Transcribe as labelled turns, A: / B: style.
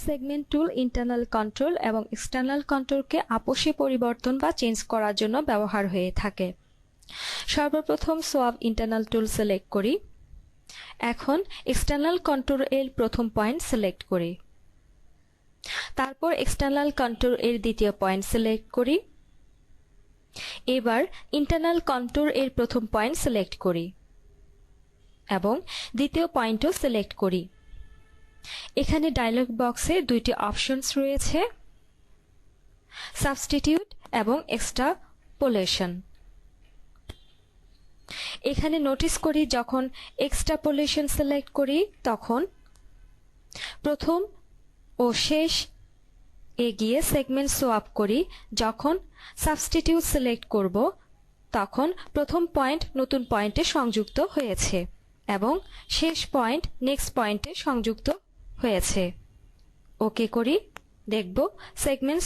A: Segment টুল internal control এবং external কন্ট্রোলকে আপোষে পরিবর্তন বা চেঞ্জ করার জন্য ব্যবহার হয়ে থাকে। সর্বপ্রথম সোয়াপ ইন্টারনাল টুল সিলেক্ট করি। এখন এক্সটার্নাল কন্ট্রোল এর প্রথম পয়েন্ট সিলেক্ট করি। তারপর এক্সটার্নাল কন্ট্রোল এর দ্বিতীয় পয়েন্ট সিলেক্ট করি। এবার ইন্টারনাল কন্ট্রোল এর প্রথম পয়েন্ট সিলেক্ট করি এবং দ্বিতীয় পয়েন্টও সিলেক্ট করি। এখানে ডায়লগ বক্সে দুইটি অপশনস রয়েছে, সাবস্টিটিউট এবং এক্সট্রাপোলেশন। এখানে নোটিস করি যখন এক্সট্রাপোলেশন সিলেক্ট করি তখন প্রথম ও শেষ এগিয়ে সেগমেন্ট সোয়াপ করি। যখন সাবস্টিটিউট সিলেক্ট করব তখন প্রথম পয়েন্ট নতুন পয়েন্টে সংযুক্ত হয়েছে এবং শেষ পয়েন্ট নেক্সট পয়েন্টে সংযুক্ত হয়েছে। ওকে করি, দেখব সেগমেন্ট